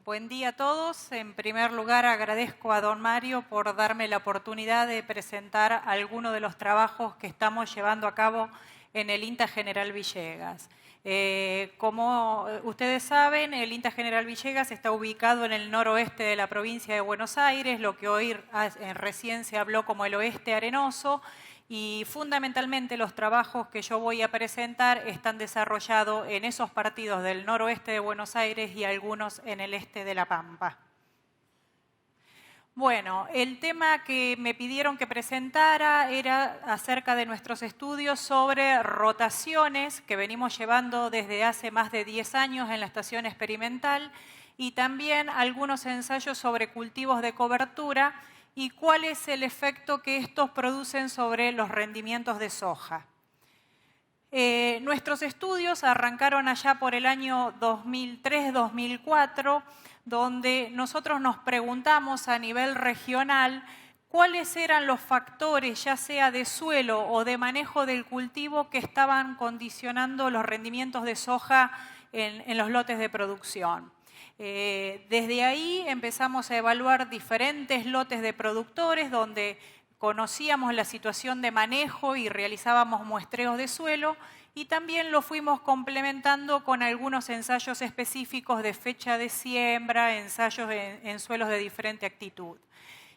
Buen día a todos. En primer lugar, agradezco a don Mario por darme la oportunidad de presentar algunos de los trabajos que estamos llevando a cabo en el INTA General Villegas. Como ustedes saben, el INTA General Villegas está ubicado en el noroeste de la provincia de Buenos Aires, lo que hoy recién se habló como el oeste arenoso, y fundamentalmente los trabajos que yo voy a presentar están desarrollados en esos partidos del noroeste de Buenos Aires y algunos en el este de La Pampa. Bueno, el tema que me pidieron que presentara era acerca de nuestros estudios sobre rotaciones que venimos llevando desde hace más de 10 años en la estación experimental y también algunos ensayos sobre cultivos de cobertura y cuál es el efecto que estos producen sobre los rendimientos de soja. Nuestros estudios arrancaron allá por el año 2003-2004, donde nosotros nos preguntamos a nivel regional cuáles eran los factores, ya sea de suelo o de manejo del cultivo, que estaban condicionando los rendimientos de soja en los lotes de producción. Desde ahí empezamos a evaluar diferentes lotes de productores donde conocíamos la situación de manejo y realizábamos muestreos de suelo y también lo fuimos complementando con algunos ensayos específicos de fecha de siembra, ensayos en suelos de diferente actitud.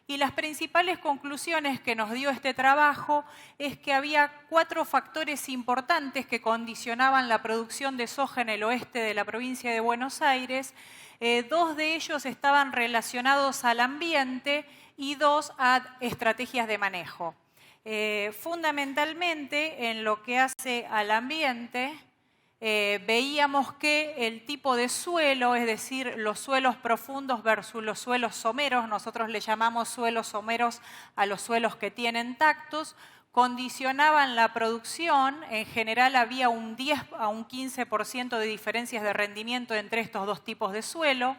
Y las principales conclusiones que nos dio este trabajo es que había 4 factores importantes que condicionaban la producción de soja en el oeste de la provincia de Buenos Aires. 2 de ellos estaban relacionados al ambiente y 2 a estrategias de manejo. Fundamentalmente, en lo que hace al ambiente, veíamos que el tipo de suelo, es decir, los suelos profundos versus los suelos someros, nosotros le llamamos suelos someros a los suelos que tienen tactos, condicionaban la producción. En general había un 10 a un 15% de diferencias de rendimiento entre estos 2 tipos de suelo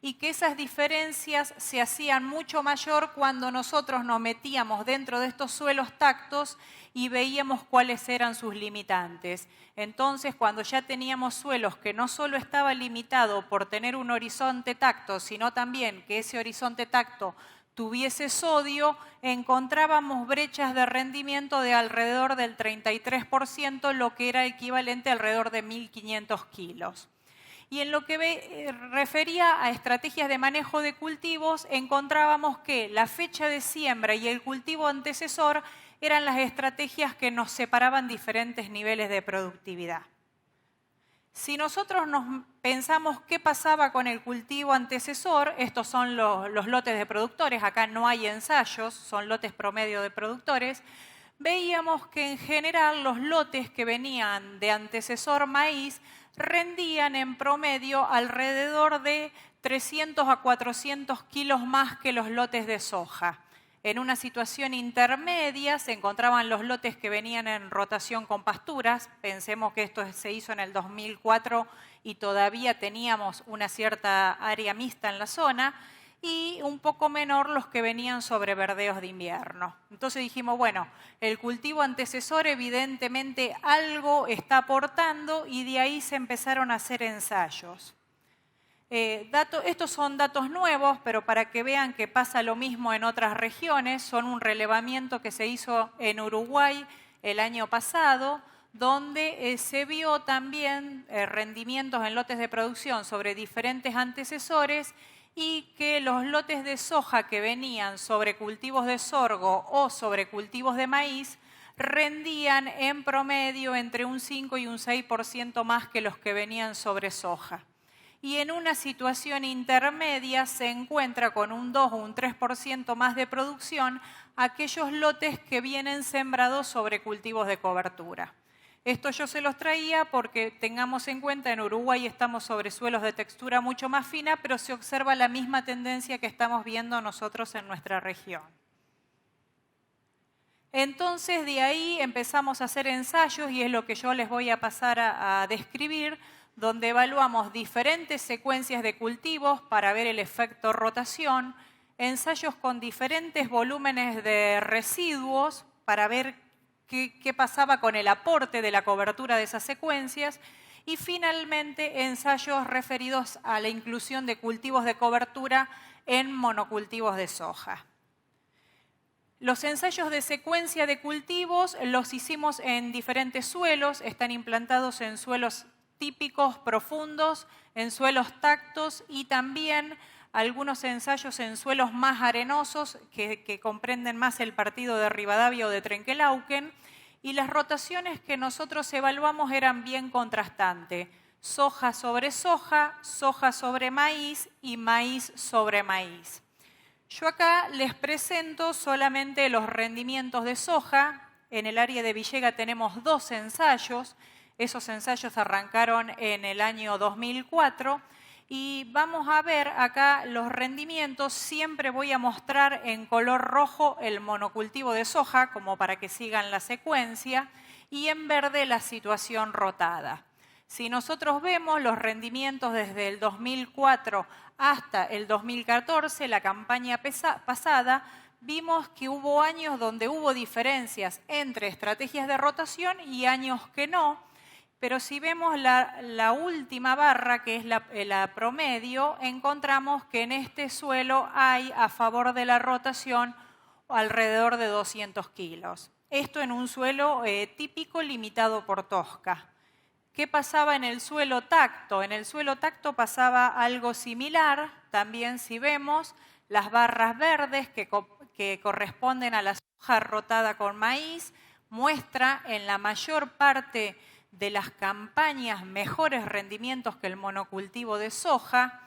y que esas diferencias se hacían mucho mayor cuando nosotros nos metíamos dentro de estos suelos tactos y veíamos cuáles eran sus limitantes. Entonces, cuando ya teníamos suelos que no solo estaba limitado por tener un horizonte tacto, sino también que ese horizonte tacto tuviese sodio, encontrábamos brechas de rendimiento de alrededor del 33%, lo que era equivalente a alrededor de 1.500 kilos. Y en lo que refería a estrategias de manejo de cultivos, encontrábamos que la fecha de siembra y el cultivo antecesor eran las estrategias que nos separaban diferentes niveles de productividad. Si nosotros nos pensamos qué pasaba con el cultivo antecesor, estos son los lotes de productores, acá no hay ensayos, son lotes promedio de productores, veíamos que en general los lotes que venían de antecesor maíz rendían en promedio alrededor de 300 a 400 kilos más que los lotes de soja. En una situación intermedia se encontraban los lotes que venían en rotación con pasturas. Pensemos que esto se hizo en el 2004 y todavía teníamos una cierta área mixta en la zona, y un poco menor los que venían sobre verdeos de invierno. Entonces dijimos, bueno, el cultivo antecesor evidentemente algo está aportando y de ahí se empezaron a hacer ensayos. Estos son datos nuevos, pero para que vean que pasa lo mismo en otras regiones, son un relevamiento que se hizo en Uruguay el año pasado, donde se vio también rendimientos en lotes de producción sobre diferentes antecesores y que los lotes de soja que venían sobre cultivos de sorgo o sobre cultivos de maíz rendían en promedio entre un 5 y un 6% más que los que venían sobre soja. Y en una situación intermedia se encuentra con un 2 o un 3% más de producción aquellos lotes que vienen sembrados sobre cultivos de cobertura. Esto yo se los traía porque tengamos en cuenta, en Uruguay estamos sobre suelos de textura mucho más fina, pero se observa la misma tendencia que estamos viendo nosotros en nuestra región. Entonces de ahí empezamos a hacer ensayos y es lo que yo les voy a pasar a describir, donde evaluamos diferentes secuencias de cultivos para ver el efecto rotación, ensayos con diferentes volúmenes de residuos para ver qué pasaba con el aporte de la cobertura de esas secuencias Y finalmente, ensayos referidos a la inclusión de cultivos de cobertura en monocultivos de soja. Los ensayos de secuencia de cultivos los hicimos en diferentes suelos, están implantados en suelos típicos, profundos, en suelos tactos y también algunos ensayos en suelos más arenosos que comprenden más el partido de Rivadavia o de Trenquelauquen, y las rotaciones que nosotros evaluamos eran bien contrastantes: soja sobre soja, soja sobre maíz y maíz sobre maíz. Yo acá les presento solamente los rendimientos de soja. En el área de Villega tenemos 2 ensayos. Esos ensayos arrancaron en el año 2004 y vamos a ver acá los rendimientos. Siempre voy a mostrar en color rojo el monocultivo de soja, como para que sigan la secuencia, y en verde la situación rotada. Si nosotros vemos los rendimientos desde el 2004 hasta el 2014, la campaña pasada, vimos que hubo años donde hubo diferencias entre estrategias de rotación y años que no. Pero si vemos la última barra, que es la promedio, encontramos que en este suelo hay a favor de la rotación alrededor de 200 kilos. Esto en un suelo típico limitado por tosca. ¿Qué pasaba en el suelo tacto? En el suelo tacto pasaba algo similar. También si vemos las barras verdes que corresponden a la soja rotada con maíz, muestra en la mayor parte de las campañas mejores rendimientos que el monocultivo de soja.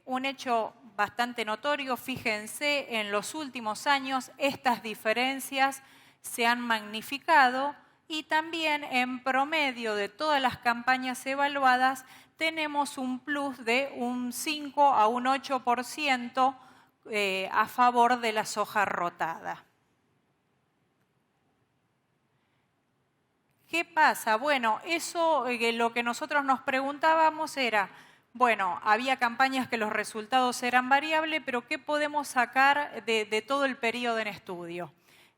Un hecho bastante notorio, fíjense, en los últimos años estas diferencias se han magnificado. Y también en promedio de todas las campañas evaluadas tenemos un plus de un 5 a un 8% a favor de la soja rotada. ¿Qué pasa? Bueno, eso lo que nosotros nos preguntábamos era, bueno, había campañas que los resultados eran variables, pero ¿qué podemos sacar de todo el periodo en estudio?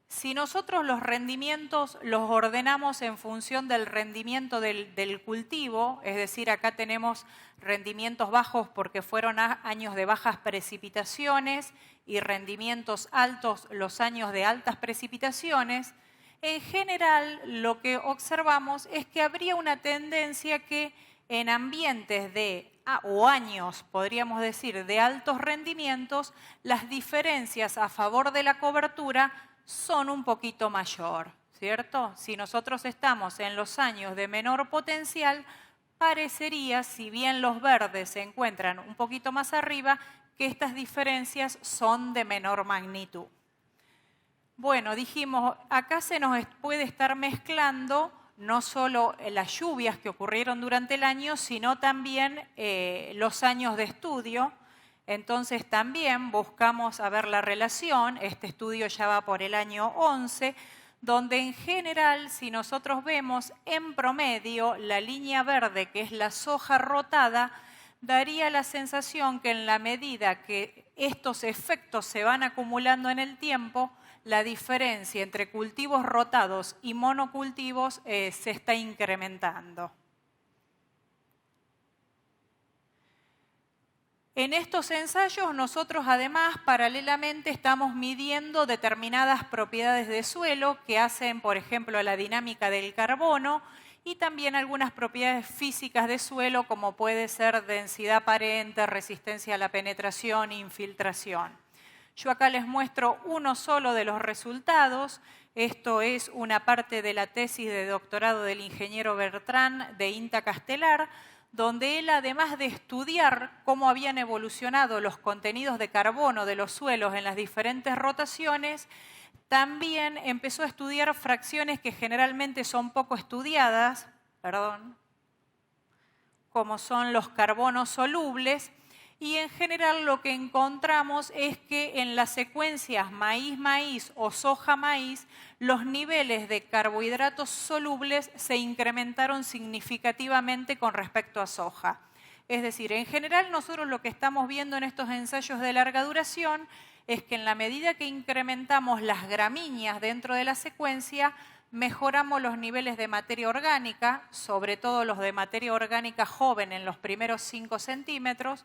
Si nosotros los rendimientos los ordenamos en función del rendimiento del cultivo, es decir, acá tenemos rendimientos bajos porque fueron años de bajas precipitaciones y rendimientos altos los años de altas precipitaciones, en general lo que observamos es que habría una tendencia que en ambientes o años, podríamos decir, de altos rendimientos, las diferencias a favor de la cobertura son un poquito mayor, ¿cierto? Si nosotros estamos en los años de menor potencial, parecería, si bien los verdes se encuentran un poquito más arriba, que estas diferencias son de menor magnitud. Bueno, dijimos, acá se nos puede estar mezclando no solo las lluvias que ocurrieron durante el año, sino también los años de estudio. Entonces también buscamos a ver la relación. Este estudio ya va por el año 11, donde en general, si nosotros vemos en promedio la línea verde, que es la soja rotada, daría la sensación que en la medida que estos efectos se van acumulando en el tiempo, la diferencia entre cultivos rotados y monocultivos se está incrementando. En estos ensayos nosotros además paralelamente estamos midiendo determinadas propiedades de suelo que hacen, por ejemplo, la dinámica del carbono y también algunas propiedades físicas de suelo como puede ser densidad aparente, resistencia a la penetración e infiltración. Yo acá les muestro uno solo de los resultados. Esto es una parte de la tesis de doctorado del ingeniero Bertrán de INTA Castelar, donde él, además de estudiar cómo habían evolucionado los contenidos de carbono de los suelos en las diferentes rotaciones, también empezó a estudiar fracciones que generalmente son poco estudiadas, como son los carbonos solubles, y en general lo que encontramos es que en las secuencias maíz-maíz o soja-maíz, los niveles de carbohidratos solubles se incrementaron significativamente con respecto a soja. Es decir, en general nosotros lo que estamos viendo en estos ensayos de larga duración es que en la medida que incrementamos las gramíneas dentro de la secuencia, mejoramos los niveles de materia orgánica, sobre todo los de materia orgánica joven en los primeros 5 centímetros,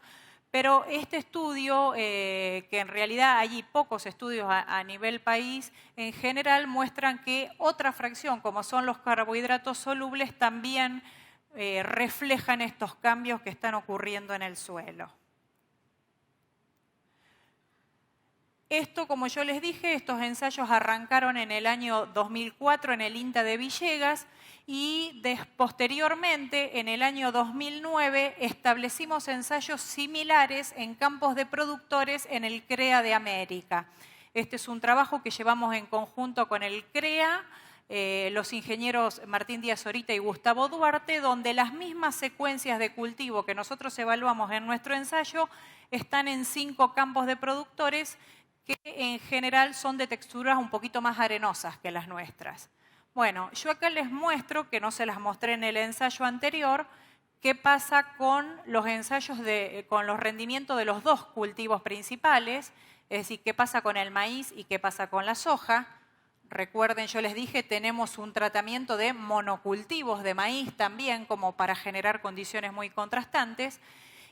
pero este estudio, que en realidad hay pocos estudios a nivel país, en general muestran que otra fracción, como son los carbohidratos solubles, también reflejan estos cambios que están ocurriendo en el suelo. Esto, como yo les dije, estos ensayos arrancaron en el año 2004 en el INTA de Villegas y posteriormente, en el año 2009, establecimos ensayos similares en campos de productores en el CREA de América. Este es un trabajo que llevamos en conjunto con el CREA, los ingenieros Martín Díaz Orita y Gustavo Duarte, donde las mismas secuencias de cultivo que nosotros evaluamos en nuestro ensayo están en 5 campos de productores que en general son de texturas un poquito más arenosas que las nuestras. Bueno, yo acá les muestro, que no se las mostré en el ensayo anterior, qué pasa con los ensayos con los rendimientos de los 2 cultivos principales, es decir, qué pasa con el maíz y qué pasa con la soja. Recuerden, yo les dije, tenemos un tratamiento de monocultivos de maíz también, como para generar condiciones muy contrastantes.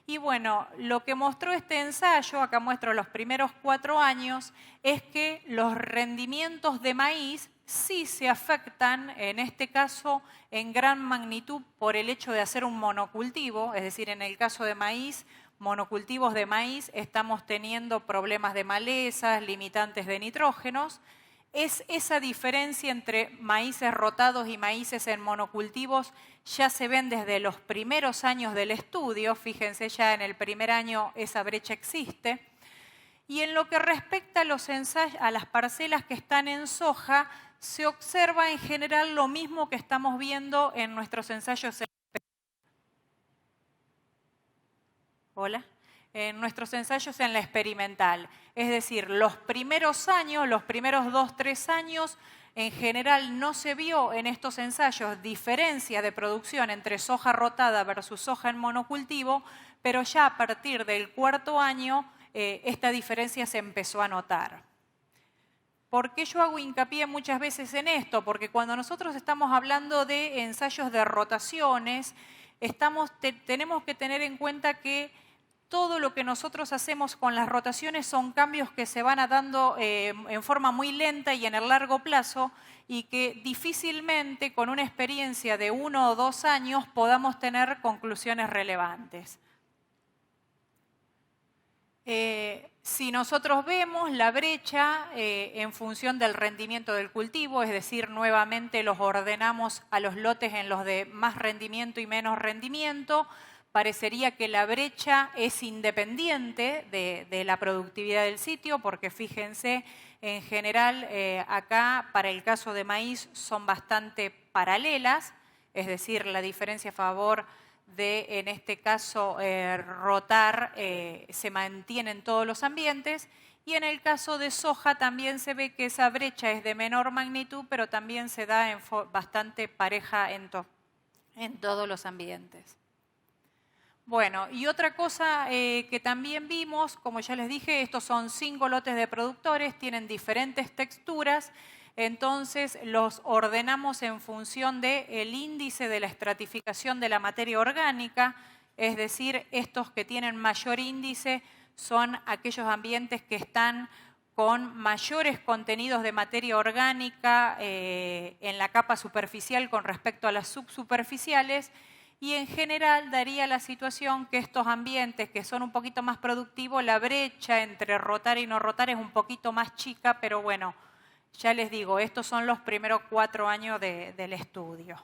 Y bueno, lo que mostró este ensayo, acá muestro los primeros 4 años, es que los rendimientos de maíz sí se afectan, en este caso, en gran magnitud por el hecho de hacer un monocultivo, es decir, en el caso de maíz, monocultivos de maíz, estamos teniendo problemas de malezas, limitantes de nitrógenos. Es esa diferencia entre maíces rotados y maíces en monocultivos ya se ven desde los primeros años del estudio, fíjense, ya en el primer año esa brecha existe. Y en lo que respecta a los ensayos, a las parcelas que están en soja, se observa en general lo mismo que estamos viendo en nuestros ensayos en nuestros ensayos en la experimental. Es decir, los primeros años, los primeros 2-3 años, en general no se vio en estos ensayos diferencia de producción entre soja rotada versus soja en monocultivo, pero ya a partir del 4.º año esta diferencia se empezó a notar. ¿Por qué yo hago hincapié muchas veces en esto? Porque cuando nosotros estamos hablando de ensayos de rotaciones, tenemos que tener en cuenta que todo lo que nosotros hacemos con las rotaciones son cambios que se van dando en forma muy lenta y en el largo plazo, y que difícilmente con una experiencia de 1 o 2 años podamos tener conclusiones relevantes. Si nosotros vemos la brecha en función del rendimiento del cultivo, es decir, nuevamente los ordenamos a los lotes en los de más rendimiento y menos rendimiento, parecería que la brecha es independiente de la productividad del sitio, porque fíjense, en general acá para el caso de maíz son bastante paralelas, es decir, la diferencia a favor de, en este caso, rotar se mantiene en todos los ambientes, y en el caso de soja también se ve que esa brecha es de menor magnitud, pero también se da bastante pareja en todos los ambientes. Bueno, y otra cosa que también vimos, como ya les dije, estos son 5 lotes de productores, tienen diferentes texturas, entonces los ordenamos en función del índice de la estratificación de la materia orgánica, es decir, estos que tienen mayor índice son aquellos ambientes que están con mayores contenidos de materia orgánica en la capa superficial con respecto a las subsuperficiales. Y en general daría la situación que estos ambientes que son un poquito más productivos, la brecha entre rotar y no rotar es un poquito más chica, pero bueno, ya les digo, estos son los primeros 4 años del estudio.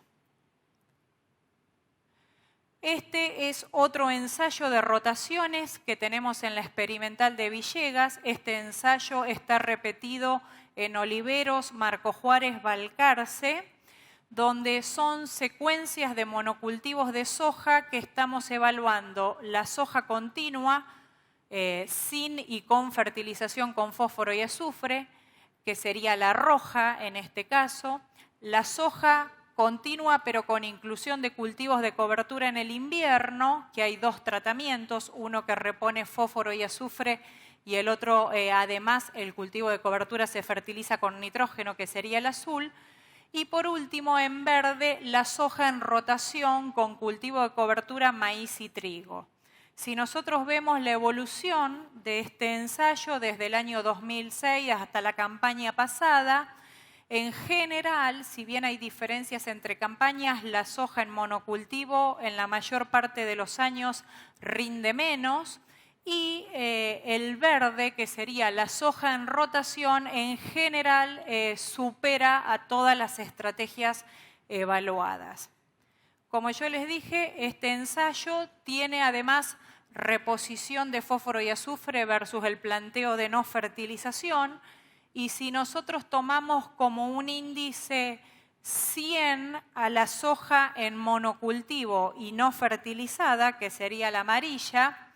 Este es otro ensayo de rotaciones que tenemos en la experimental de Villegas. Este ensayo está repetido en Oliveros, Marco Juárez, Balcarce, donde son secuencias de monocultivos de soja que estamos evaluando la soja continua sin y con fertilización con fósforo y azufre, que sería la roja en este caso, la soja continua pero con inclusión de cultivos de cobertura en el invierno, que hay 2 tratamientos, uno que repone fósforo y azufre y el otro, además, el cultivo de cobertura se fertiliza con nitrógeno, que sería el azul. Y por último, en verde, la soja en rotación con cultivo de cobertura maíz y trigo. Si nosotros vemos la evolución de este ensayo desde el año 2006 hasta la campaña pasada, en general, si bien hay diferencias entre campañas, la soja en monocultivo en la mayor parte de los años rinde menos y el verde, que sería la soja en rotación, en general supera a todas las estrategias evaluadas. Como yo les dije, este ensayo tiene además reposición de fósforo y azufre versus el planteo de no fertilización. Y si nosotros tomamos como un índice 100 a la soja en monocultivo y no fertilizada, que sería la amarilla,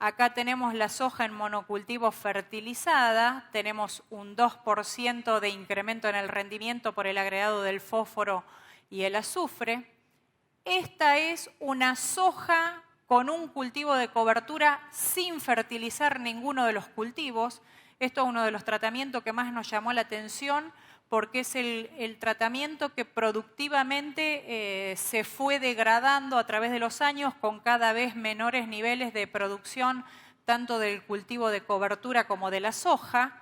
acá tenemos la soja en monocultivo fertilizada, tenemos un 2% de incremento en el rendimiento por el agregado del fósforo y el azufre. Esta es una soja con un cultivo de cobertura sin fertilizar ninguno de los cultivos. Esto es uno de los tratamientos que más nos llamó la atención porque es el tratamiento que productivamente se fue degradando a través de los años con cada vez menores niveles de producción tanto del cultivo de cobertura como de la soja.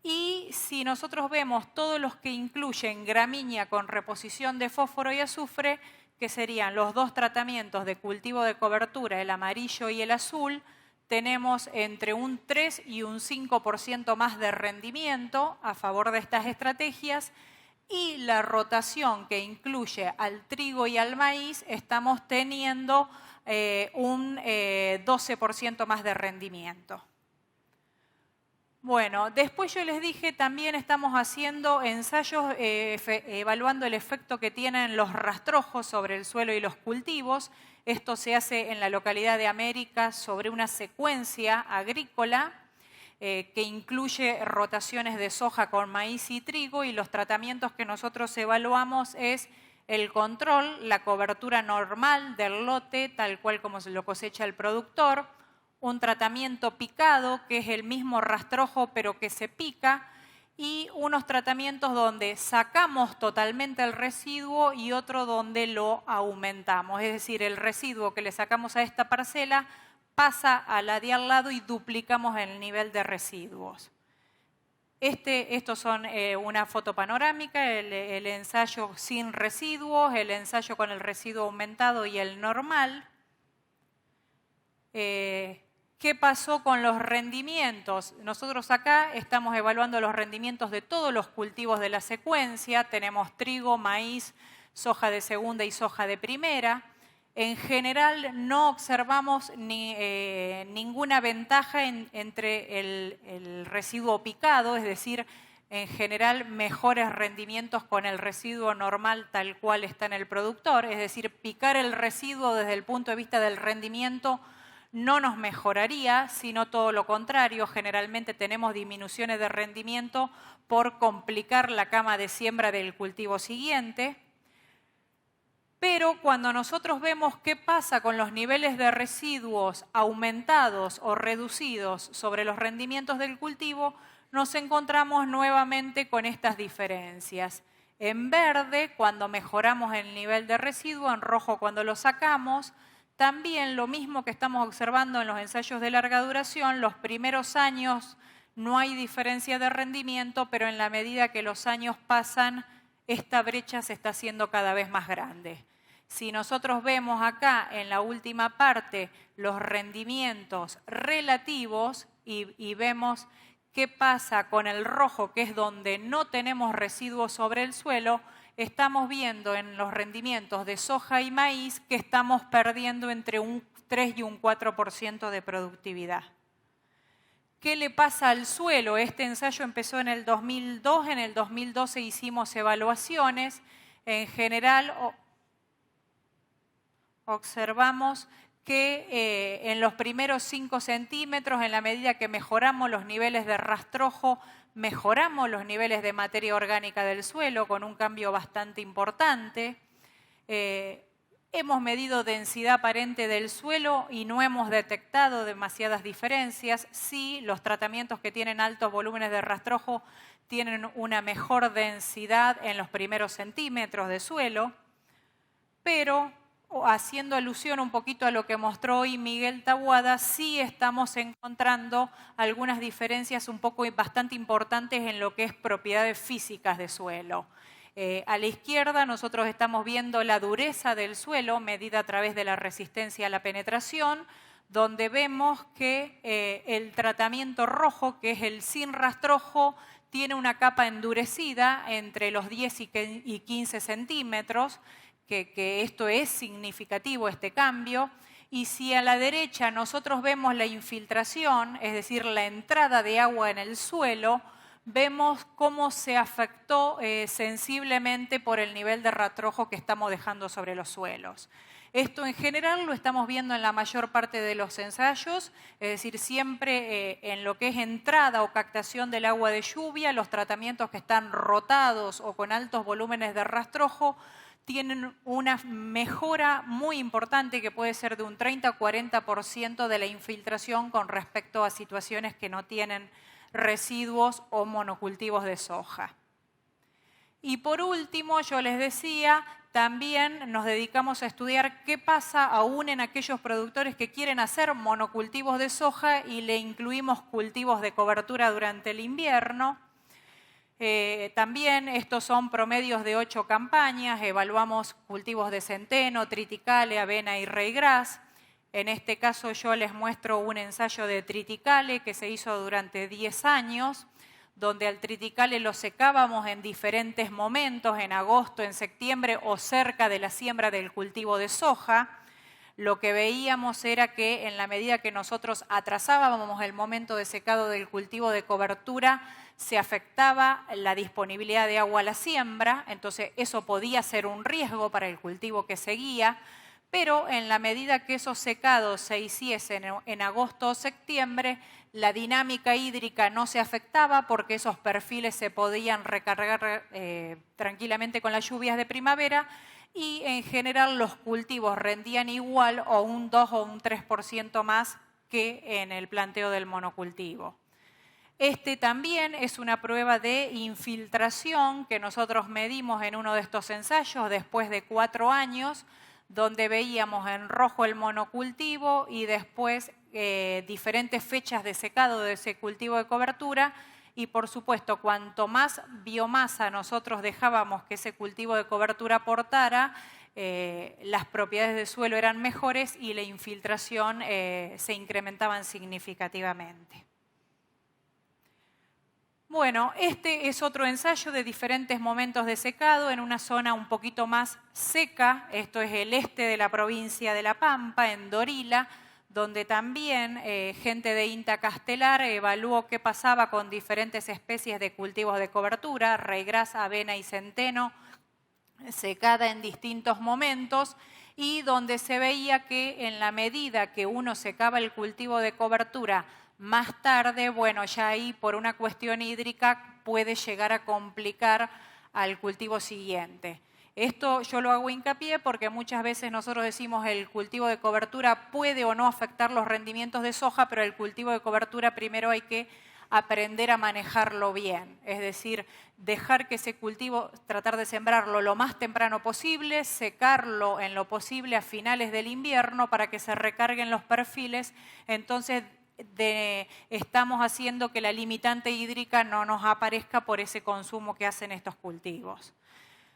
Y si nosotros vemos todos los que incluyen gramínea con reposición de fósforo y azufre, que serían los dos tratamientos de cultivo de cobertura, el amarillo y el azul, tenemos entre un 3 y un 5% más de rendimiento a favor de estas estrategias y la rotación que incluye al trigo y al maíz estamos teniendo un 12% más de rendimiento. Bueno, después yo les dije, también estamos haciendo ensayos evaluando el efecto que tienen los rastrojos sobre el suelo y los cultivos. Esto se hace en la localidad de América sobre una secuencia agrícola que incluye rotaciones de soja con maíz y trigo y los tratamientos que nosotros evaluamos es el control, la cobertura normal del lote, tal cual como se lo cosecha el productor, un tratamiento picado, que es el mismo rastrojo pero que se pica, y unos tratamientos donde sacamos totalmente el residuo y otro donde lo aumentamos. Es decir, el residuo que le sacamos a esta parcela pasa a la de al lado y duplicamos el nivel de residuos. Estos son una foto panorámica, el ensayo sin residuos, el ensayo con el residuo aumentado y el normal. ¿Qué pasó con los rendimientos? Nosotros acá estamos evaluando los rendimientos de todos los cultivos de la secuencia. Tenemos trigo, maíz, soja de segunda y soja de primera. En general no observamos ninguna ventaja entre el residuo picado, es decir, en general mejores rendimientos con el residuo normal tal cual está en el productor. Es decir, picar el residuo desde el punto de vista del rendimiento no nos mejoraría, sino todo lo contrario. Generalmente tenemos disminuciones de rendimiento por complicar la cama de siembra del cultivo siguiente. Pero cuando nosotros vemos qué pasa con los niveles de residuos aumentados o reducidos sobre los rendimientos del cultivo, nos encontramos nuevamente con estas diferencias. En verde, cuando mejoramos el nivel de residuo, en rojo cuando lo sacamos. También lo mismo que estamos observando en los ensayos de larga duración, los primeros años no hay diferencia de rendimiento, pero en la medida que los años pasan, esta brecha se está haciendo cada vez más grande. Si nosotros vemos acá en la última parte los rendimientos relativos y vemos qué pasa con el rojo, que es donde no tenemos residuos sobre el suelo, estamos viendo en los rendimientos de soja y maíz que estamos perdiendo entre un 3 y un 4% de productividad. ¿Qué le pasa al suelo? Este ensayo empezó en el 2002, en el 2012 hicimos evaluaciones. En general observamos que en los primeros 5 centímetros, en la medida que mejoramos los niveles de rastrojo, mejoramos los niveles de materia orgánica del suelo con un cambio bastante importante. Hemos medido densidad aparente del suelo y no hemos detectado demasiadas diferencias. Sí, los tratamientos que tienen altos volúmenes de rastrojo tienen una mejor densidad en los primeros centímetros de suelo, pero haciendo alusión un poquito a lo que mostró hoy Miguel Taboada, sí estamos encontrando algunas diferencias bastante importantes en lo que es propiedades físicas de suelo. A la izquierda nosotros estamos viendo la dureza del suelo medida a través de la resistencia a la penetración, donde vemos que el tratamiento rojo, que es el sin rastrojo, tiene una capa endurecida entre los 10 y 15 centímetros, que esto es significativo, este cambio. Y si a la derecha nosotros vemos la infiltración, es decir, la entrada de agua en el suelo, vemos cómo se afectó sensiblemente por el nivel de rastrojo que estamos dejando sobre los suelos. Esto en general lo estamos viendo en la mayor parte de los ensayos, es decir, siempre en lo que es entrada o captación del agua de lluvia, los tratamientos que están rotados o con altos volúmenes de rastrojo tienen una mejora muy importante que puede ser de un 30-40% de la infiltración con respecto a situaciones que no tienen residuos o monocultivos de soja. Y por último, yo les decía, también nos dedicamos a estudiar qué pasa aún en aquellos productores que quieren hacer monocultivos de soja y le incluimos cultivos de cobertura durante el invierno. También estos son promedios de 8 campañas, evaluamos cultivos de centeno, triticale, avena y ryegrass. En este caso yo les muestro un ensayo de triticale que se hizo durante 10 años, donde al triticale lo secábamos en diferentes momentos, en agosto, en septiembre o cerca de la siembra del cultivo de soja. Lo que veíamos era que en la medida que nosotros atrasábamos el momento de secado del cultivo de cobertura, se afectaba la disponibilidad de agua a la siembra, entonces eso podía ser un riesgo para el cultivo que seguía, pero en la medida que esos secados se hiciesen en agosto o septiembre, la dinámica hídrica no se afectaba porque esos perfiles se podían recargar tranquilamente con las lluvias de primavera y en general los cultivos rendían igual o un 2 o un 3% más que en el planteo del monocultivo. Este también es una prueba de infiltración que nosotros medimos en uno de estos ensayos después de 4 años, donde veíamos en rojo el monocultivo y después diferentes fechas de secado de ese cultivo de cobertura. Y por supuesto, cuanto más biomasa nosotros dejábamos que ese cultivo de cobertura aportara, las propiedades del suelo eran mejores y la infiltración se incrementaban significativamente. Bueno, este es otro ensayo de diferentes momentos de secado en una zona un poquito más seca. Esto es el este de la provincia de La Pampa, en Dorila, donde también gente de INTA Castelar evaluó qué pasaba con diferentes especies de cultivos de cobertura, ryegrass, avena y centeno, secada en distintos momentos, y donde se veía que en la medida que uno secaba el cultivo de cobertura más tarde, bueno, ya ahí por una cuestión hídrica puede llegar a complicar al cultivo siguiente. Esto yo lo hago hincapié porque muchas veces nosotros decimos el cultivo de cobertura puede o no afectar los rendimientos de soja, pero el cultivo de cobertura primero hay que aprender a manejarlo bien. Es decir, dejar que ese cultivo, tratar de sembrarlo lo más temprano posible, secarlo en lo posible a finales del invierno para que se recarguen los perfiles. Entonces, estamos haciendo que la limitante hídrica no nos aparezca por ese consumo que hacen estos cultivos.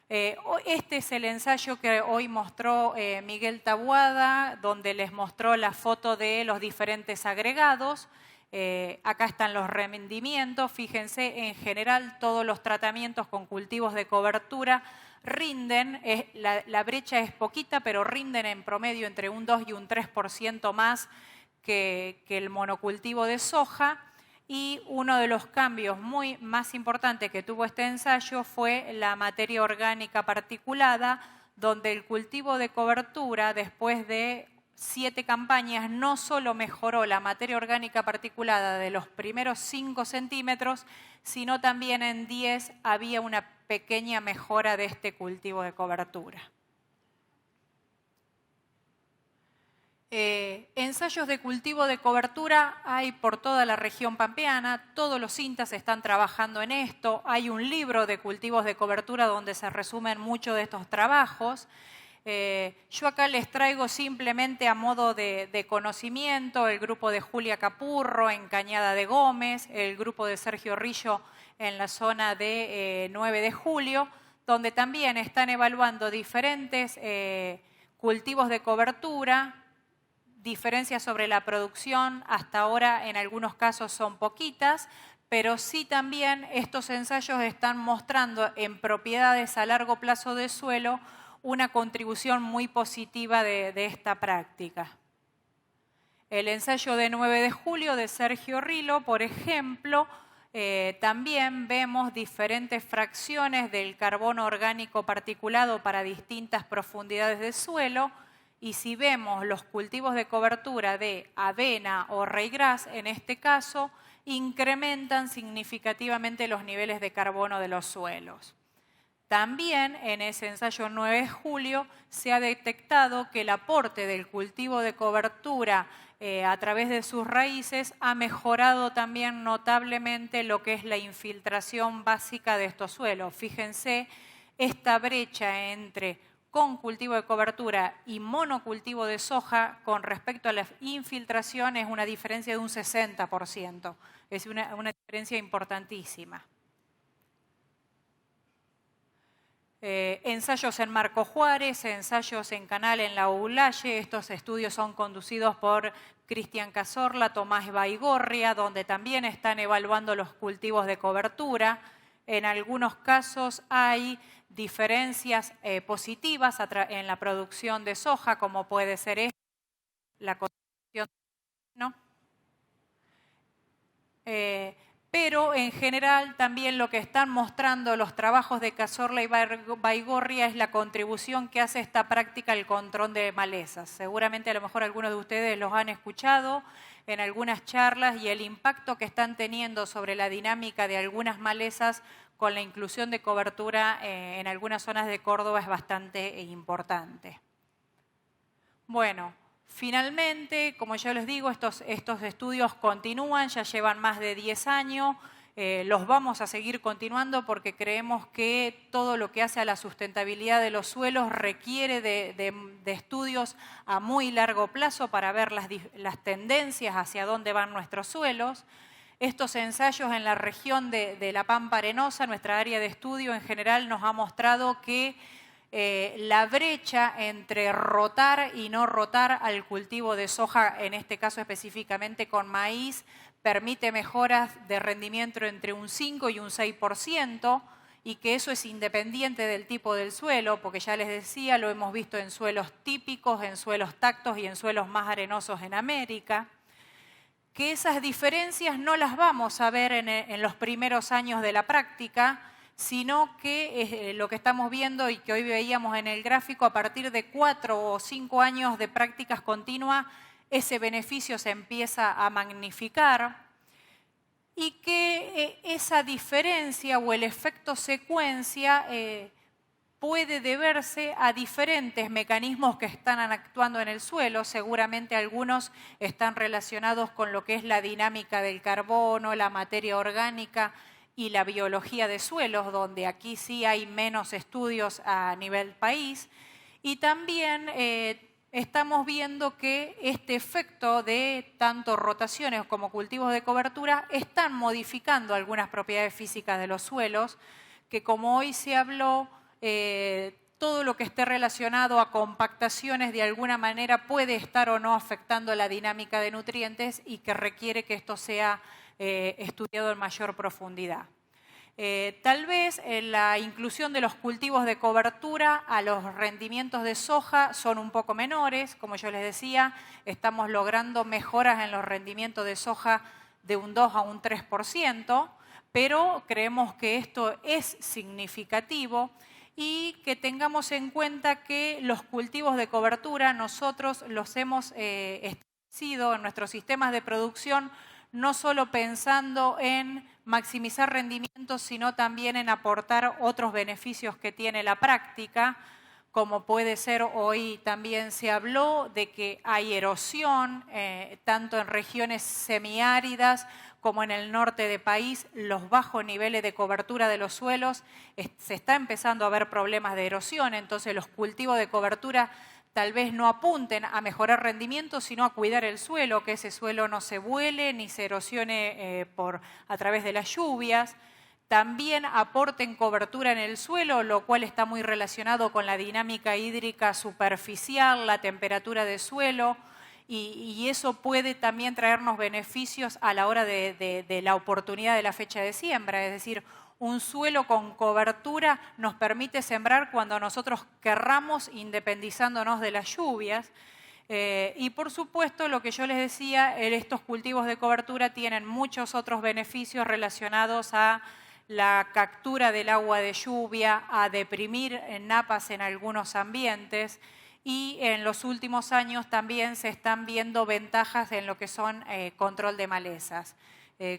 Este es el ensayo que hoy mostró Miguel Taboada, donde les mostró la foto de los diferentes agregados. Acá están los rendimientos. Fíjense, en general todos los tratamientos con cultivos de cobertura rinden, la brecha es poquita, pero rinden en promedio entre un 2 y un 3% más que el monocultivo de soja. Y uno de los cambios más importantes que tuvo este ensayo fue la materia orgánica particulada, donde el cultivo de cobertura, después de 7 campañas, no solo mejoró la materia orgánica particulada de los primeros 5 centímetros, sino también en 10 había una pequeña mejora de este cultivo de cobertura. Ensayos de cultivo de cobertura hay por toda la región pampeana, todos los INTAs están trabajando en esto, hay un libro de cultivos de cobertura donde se resumen muchos de estos trabajos. Yo acá les traigo simplemente a modo de conocimiento el grupo de Julia Capurro en Cañada de Gómez, el grupo de Sergio Rillo en la zona de 9 de julio, donde también están evaluando diferentes cultivos de cobertura. Diferencias sobre la producción hasta ahora en algunos casos son poquitas, pero sí también estos ensayos están mostrando en propiedades a largo plazo de suelo una contribución muy positiva de esta práctica. El ensayo de 9 de julio de Sergio Rillo, por ejemplo, también vemos diferentes fracciones del carbono orgánico particulado para distintas profundidades de suelo. Y si vemos los cultivos de cobertura de avena o ryegrass, en este caso, incrementan significativamente los niveles de carbono de los suelos. También en ese ensayo 9 de julio se ha detectado que el aporte del cultivo de cobertura a través de sus raíces ha mejorado también notablemente lo que es la infiltración básica de estos suelos. Fíjense esta brecha entre con cultivo de cobertura y monocultivo de soja con respecto a la infiltración es una diferencia de un 60%. Es una diferencia importantísima. Ensayos en Marco Juárez, ensayos en Canal en la Oulaye. Estos estudios son conducidos por Cristian Cazorla, Tomás Baigorria, donde también están evaluando los cultivos de cobertura. En algunos casos hay diferencias positivas en la producción de soja, como puede ser la concentración, ¿no? Pero en general también lo que están mostrando los trabajos de Cazorla y Baigorria es la contribución que hace esta práctica al control de malezas. Seguramente a lo mejor algunos de ustedes los han escuchado en algunas charlas y el impacto que están teniendo sobre la dinámica de algunas malezas con la inclusión de cobertura en algunas zonas de Córdoba es bastante importante. Bueno, finalmente, como yo les digo, estos estudios continúan, ya llevan más de 10 años, los vamos a seguir continuando porque creemos que todo lo que hace a la sustentabilidad de los suelos requiere de estudios a muy largo plazo para ver las tendencias hacia dónde van nuestros suelos. Estos ensayos en la región de la Pampa Arenosa, nuestra área de estudio en general, nos ha mostrado que la brecha entre rotar y no rotar al cultivo de soja, en este caso específicamente con maíz, permite mejoras de rendimiento entre un 5 y un 6%, y que eso es independiente del tipo del suelo, porque ya les decía, lo hemos visto en suelos típicos, en suelos tactos y en suelos más arenosos en América. Que esas diferencias no las vamos a ver en los primeros años de la práctica, sino que lo que estamos viendo y que hoy veíamos en el gráfico, a partir de 4 o 5 años de prácticas continuas, ese beneficio se empieza a magnificar y que esa diferencia o el efecto secuencia puede deberse a diferentes mecanismos que están actuando en el suelo. Seguramente algunos están relacionados con lo que es la dinámica del carbono, la materia orgánica y la biología de suelos, donde aquí sí hay menos estudios a nivel país. Y también estamos viendo que este efecto de tanto rotaciones como cultivos de cobertura están modificando algunas propiedades físicas de los suelos, que como hoy se habló, todo lo que esté relacionado a compactaciones de alguna manera puede estar o no afectando la dinámica de nutrientes y que requiere que esto sea estudiado en mayor profundidad. Tal vez la inclusión de los cultivos de cobertura a los rendimientos de soja son un poco menores. Como yo les decía, estamos logrando mejoras en los rendimientos de soja de un 2 a un 3%, pero creemos que esto es significativo y que tengamos en cuenta que los cultivos de cobertura nosotros los hemos establecido en nuestros sistemas de producción no solo pensando en maximizar rendimientos, sino también en aportar otros beneficios que tiene la práctica, como puede ser, hoy también se habló de que hay erosión, tanto en regiones semiáridas como en el norte del país, los bajos niveles de cobertura de los suelos, se está empezando a ver problemas de erosión, entonces los cultivos de cobertura tal vez no apunten a mejorar rendimiento, sino a cuidar el suelo, que ese suelo no se vuele ni se erosione a través de las lluvias. También aporten cobertura en el suelo, lo cual está muy relacionado con la dinámica hídrica superficial, la temperatura de suelo, y eso puede también traernos beneficios a la hora de la oportunidad de la fecha de siembra. Es decir, un suelo con cobertura nos permite sembrar cuando nosotros querramos, independizándonos de las lluvias. Y por supuesto, lo que yo les decía, estos cultivos de cobertura tienen muchos otros beneficios relacionados a la captura del agua de lluvia, a deprimir napas en algunos ambientes, y en los últimos años también se están viendo ventajas en lo que son control de malezas.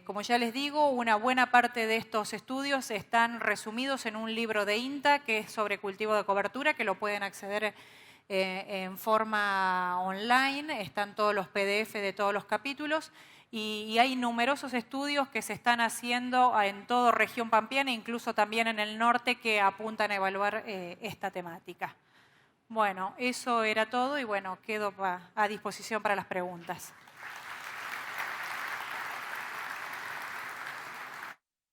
Como ya les digo, una buena parte de estos estudios están resumidos en un libro de INTA que es sobre cultivo de cobertura, que lo pueden acceder en forma online, están todos los PDF de todos los capítulos, y hay numerosos estudios que se están haciendo en toda región pampeana, incluso también en el norte, que apuntan a evaluar esta temática. Bueno, eso era todo y bueno, quedo a disposición para las preguntas.